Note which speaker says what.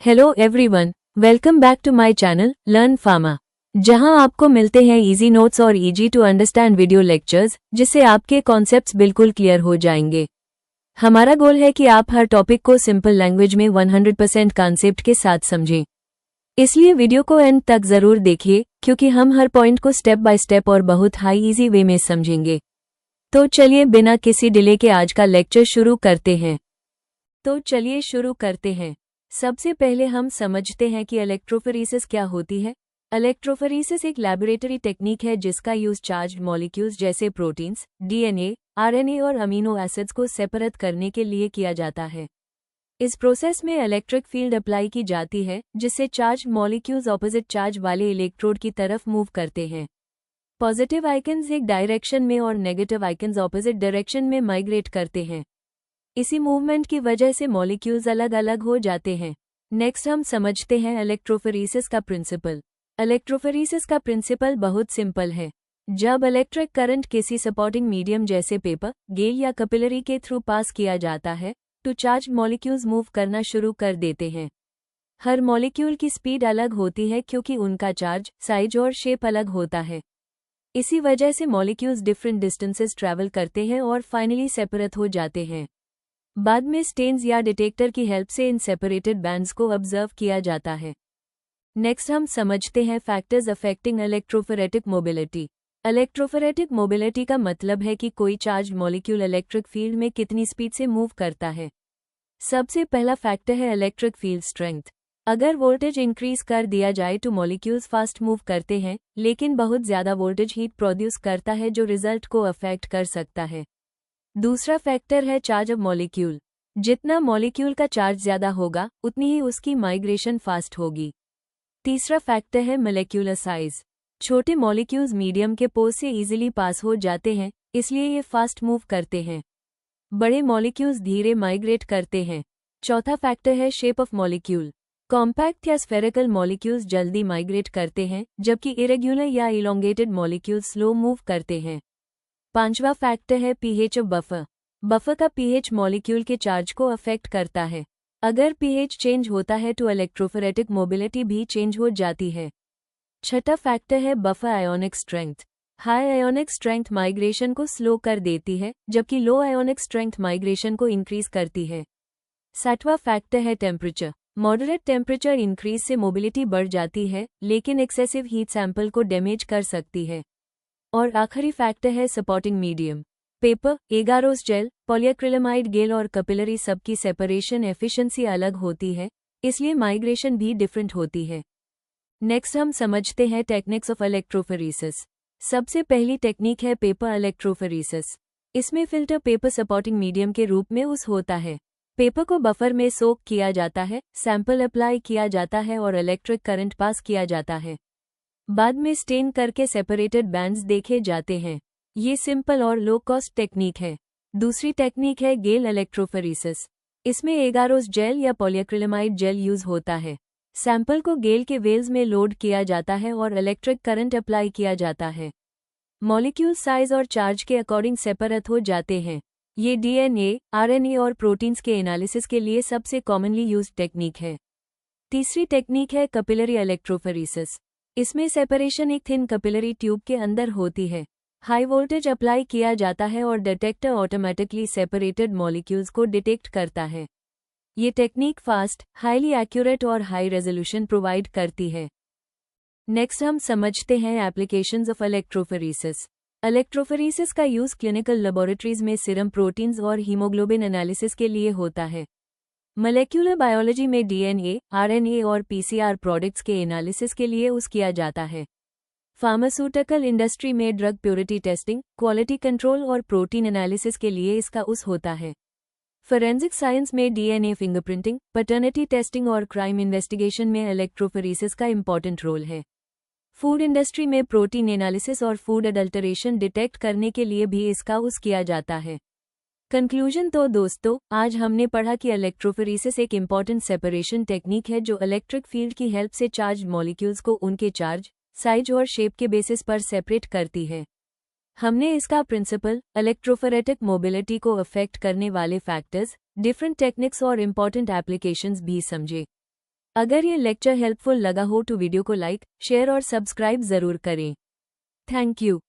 Speaker 1: Hello everyone, welcome back to my channel learn pharma, जहां आपको मिलते हैं इजी नोट्स और easy to understand video lectures जिससे आपके कॉन्सेप्ट्स बिल्कुल क्लियर हो जाएंगे। हमारा गोल है कि आप हर टॉपिक को सिंपल लैंग्वेज में 100% कॉन्सेप्ट के साथ समझें। इसलिए वीडियो को एंड तक जरूर देखिए क्योंकि हम हर पॉइंट को स्टेप बाय स्टेप और बहुत हाई इजी वे में समझेंगे। तो चलिए बिना किसी डिले के आज का लेक्चर शुरू करते हैं। सबसे पहले हम समझते हैं कि इलेक्ट्रोफोरेसिस क्या होती है। इलेक्ट्रोफोरेसिस एक लैबोरेटरी टेक्निक है जिसका यूज चार्ज्ड मॉलिक्यूल्स जैसे प्रोटीन्स, डीएनए, आरएनए और अमीनो एसिड्स को सेपरेट करने के लिए किया जाता है। इस प्रोसेस में इलेक्ट्रिक फील्ड अप्लाई की जाती है जिससे चार्ज्ड मॉलिक्यूल्स ऑपोजिट चार्ज वाले इलेक्ट्रोड की तरफ मूव करते हैं। पॉजिटिव आइकन्स एक डायरेक्शन में और नेगेटिव आइकन्स ऑपोजिट डायरेक्शन में माइग्रेट करते हैं। इसी मूवमेंट की वजह से मॉलिक्यूल्स अलग अलग हो जाते हैं। नेक्स्ट हम समझते हैं इलेक्ट्रोफोरेसिस का प्रिंसिपल। इलेक्ट्रोफोरेसिस का प्रिंसिपल बहुत सिंपल है। जब इलेक्ट्रिक करंट किसी सपोर्टिंग मीडियम जैसे पेपर, गेल या कैपिलरी के थ्रू पास किया जाता है तो चार्ज मॉलिक्यूल्स मूव करना शुरू कर देते हैं। हर मॉलिक्यूल की स्पीड अलग होती है क्योंकि उनका चार्ज, साइज और शेप अलग होता है। इसी वजह से मॉलिक्यूल्स डिफरेंट डिस्टेंसेस ट्रैवल करते हैं और फाइनली सेपरेट हो जाते हैं। बाद में स्टेन्स या डिटेक्टर की हेल्प से इन सेपरेटेड बैंड्स को ऑब्जर्व किया जाता है। नेक्स्ट हम समझते हैं factors affecting electrophoretic mobility. Electrophoretic mobility का मतलब है कि कोई चार्ज मॉलिक्यूल इलेक्ट्रिक फील्ड में कितनी स्पीड से मूव करता है। सबसे पहला फैक्टर है इलेक्ट्रिक फील्ड स्ट्रेंथ। अगर वोल्टेज इंक्रीज कर दिया जाए तो मॉलिक्यूल्स फास्ट मूव करते हैं, लेकिन बहुत ज्यादा वोल्टेज हीट प्रोड्यूस करता है जो रिजल्ट को अफेक्ट कर सकता है। दूसरा फैक्टर है चार्ज ऑफ मॉलिक्यूल। जितना मॉलिक्यूल का चार्ज ज्यादा होगा उतनी ही उसकी माइग्रेशन फास्ट होगी। तीसरा फैक्टर है मॉलिक्यूलर साइज। छोटे मॉलिक्यूल्स मीडियम के पोर से इजीली पास हो जाते हैं, इसलिए ये फास्ट मूव करते हैं। बड़े मॉलिक्यूल्स धीरे माइग्रेट करते हैं। चौथा फैक्टर है शेप ऑफ मॉलिक्यूल। कॉम्पैक्ट या स्फेरिकल मॉलिक्यूल्स जल्दी माइग्रेट करते हैं जबकि इरेग्युलर या इलोंगेटेड मॉलिक्यूल्स स्लो मूव करते हैं। पांचवा फैक्टर है पीएच ऑफ बफर। बफर का पीएच मॉलिक्यूल के चार्ज को अफेक्ट करता है। अगर पीएच चेंज होता है तो इलेक्ट्रोफोरेटिक मोबिलिटी भी चेंज हो जाती है। छठा फैक्टर है buffer ionic strength. High ionic strength migration को स्लो कर देती है जबकि लो आयोनिक स्ट्रेंथ माइग्रेशन को इंक्रीज करती है। सातवां फैक्टर है टेम्परेचर। मॉडरेट टेम्परेचर इंक्रीज से मोबिलिटी बढ़ जाती है, लेकिन एक्सेसिव हीट सैंपल को डैमेज कर सकती है। और आखिरी फैक्टर है supporting medium. Paper, agarose gel, polyacrylamide gel और कैपिलरी सबकी सेपरेशन एफिशिएंसी अलग होती है, इसलिए माइग्रेशन भी डिफरेंट होती है। नेक्स्ट हम समझते हैं टेक्निक्स ऑफ इलेक्ट्रोफोरेसिस। सबसे पहली टेक्निक है पेपर इलेक्ट्रोफोरेसिस। इसमें फिल्टर पेपर सपोर्टिंग मीडियम के रूप में यूज होता है। पेपर को बफर में सोक किया जाता है, सैंपल अप्लाई किया जाता है और इलेक्ट्रिक करंट पास किया जाता है। बाद में स्टेन करके सेपरेटेड बैंड्स देखे जाते हैं। ये सिंपल और लो कॉस्ट टेक्निक है। दूसरी टेक्निक है गेल इलेक्ट्रोफोरेसिस। इसमें एगारोस जेल या पॉलीक्रिलामाइड जेल यूज होता है। सैंपल को गेल के वेल्स में लोड किया जाता है और इलेक्ट्रिक करंट अप्लाई किया जाता है। मॉलिक्यूल साइज और चार्ज के अकॉर्डिंग सेपरेट हो जाते हैं। ये डीएनए, आरएनए और प्रोटीन्स के एनालिसिस के लिए सबसे कॉमनली यूज्ड टेक्निक है। तीसरी टेक्निक है कैपिलरी इलेक्ट्रोफोरेसिस। इसमें सेपरेशन एक थिन कैपिलरी ट्यूब के अंदर होती है। हाई वोल्टेज अप्लाई किया जाता है और डिटेक्टर ऑटोमेटिकली सेपरेटेड मॉलिक्यूल्स को डिटेक्ट करता है। ये टेक्निक फास्ट, हाईली एक्यूरेट और हाई रेजोल्यूशन प्रोवाइड करती है। नेक्स्ट हम समझते हैं एप्लीकेशंस ऑफ इलेक्ट्रोफोरेसिस। इलेक्ट्रोफोरेसिस का यूज क्लिनिकल लेबोरेटरीज में सीरम प्रोटीन्स और हीमोग्लोबिन एनालिसिस के लिए होता है। मॉलिक्यूलर बायोलॉजी में डीएनए, आरएनए और पीसीआर प्रोडक्ट्स के एनालिसिस के लिए यूज किया जाता है। फार्मास्यूटिकल इंडस्ट्री में drug purity testing, quality control और प्रोटीन एनालिसिस के लिए इसका यूज होता है। फोरेंसिक साइंस में डीएनए फिंगरप्रिंटिंग, पैटर्निटी टेस्टिंग और क्राइम इन्वेस्टिगेशन में इलेक्ट्रोफोरेसिस का इंपॉर्टेंट रोल है। फूड इंडस्ट्री में प्रोटीन एनालिसिस और फूड अडल्टरेशन डिटेक्ट करने के लिए भी इसका यूज किया जाता है। कंक्लूजन तो दोस्तों, आज हमने पढ़ा कि इलेक्ट्रोफोरेसिस एक इम्पॉर्टेंट सेपरेशन टेक्निक है जो इलेक्ट्रिक फील्ड की हेल्प से चार्ज मॉलिक्यूल्स को उनके चार्ज, साइज और शेप के बेसिस पर सेपरेट करती है। हमने इसका प्रिंसिपल, इलेक्ट्रोफोरेटिक मोबिलिटी को अफेक्ट करने वाले फैक्टर्स, डिफरेंट टेक्निक्स और इम्पॉर्टेंट एप्लीकेशंस भी समझे। अगर ये लेक्चर हेल्पफुल लगा हो तो वीडियो को लाइक, शेयर और सब्सक्राइब ज़रूर करें। Thank you.